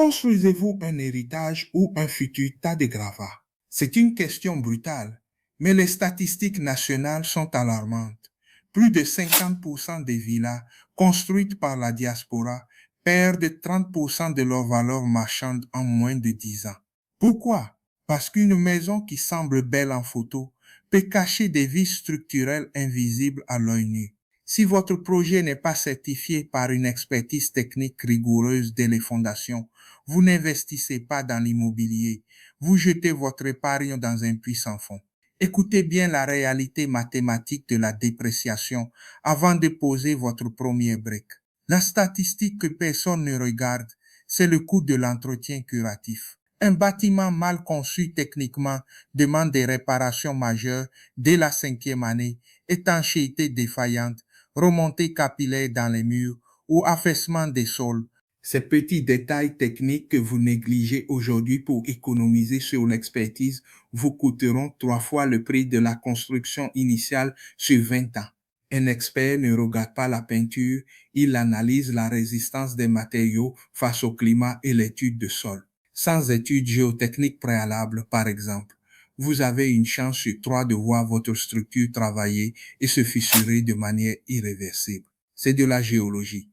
Construisez-vous un héritage ou un futur tas de gravats? C'est une question brutale, mais les statistiques nationales sont alarmantes. Plus de 50% des villas construites par la diaspora perdent 30% de leur valeur marchande en moins de 10 ans. Pourquoi? Parce qu'une maison qui semble belle en photo peut cacher des vices structurels invisibles à l'œil nu. Si votre projet n'est pas certifié par une expertise technique rigoureuse dès les fondations, vous n'investissez pas dans l'immobilier, vous jetez votre épargne dans un puits sans fond. Écoutez bien la réalité mathématique de la dépréciation avant de poser votre premier brique. La statistique que personne ne regarde, c'est le coût de l'entretien curatif. Un bâtiment mal conçu techniquement demande des réparations majeures dès la 5e année, étanchéité défaillante, remontée capillaire dans les murs ou affaissement des sols. Ces petits détails techniques que vous négligez aujourd'hui pour économiser sur l'expertise vous coûteront 3 fois le prix de la construction initiale sur 20 ans. Un expert ne regarde pas la peinture, il analyse la résistance des matériaux face au climat et l'étude de sol. Sans étude géotechnique préalable, par exemple, vous avez une chance sur 3 de voir votre structure travailler et se fissurer de manière irréversible. C'est de la géologie,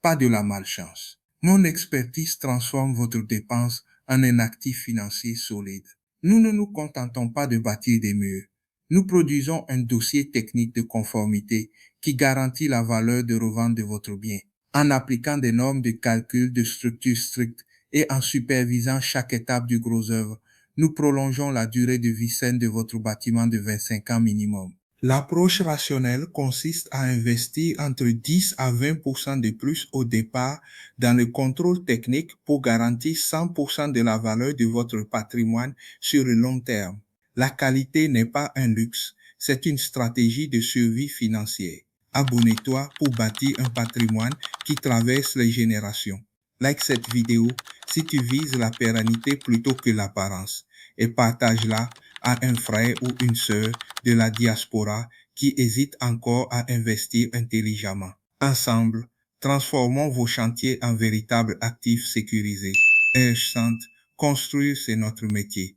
pas de la malchance. Mon expertise transforme votre dépense en un actif financier solide. Nous ne nous contentons pas de bâtir des murs. Nous produisons un dossier technique de conformité qui garantit la valeur de revente de votre bien. En appliquant des normes de calcul de structure strictes et en supervisant chaque étape du gros œuvre, nous prolongeons la durée de vie saine de votre bâtiment de 25 ans minimum. L'approche rationnelle consiste à investir entre 10 à 20% de plus au départ dans le contrôle technique pour garantir 100% de la valeur de votre patrimoine sur le long terme. La qualité n'est pas un luxe, c'est une stratégie de survie financière. Abonne-toi pour bâtir un patrimoine qui traverse les générations. Like cette vidéo si tu vises la pérennité plutôt que l'apparence et partage-la à un frère ou une sœur de la diaspora qui hésite encore à investir intelligemment. Ensemble, transformons vos chantiers en véritables actifs sécurisés. Construire, c'est notre métier.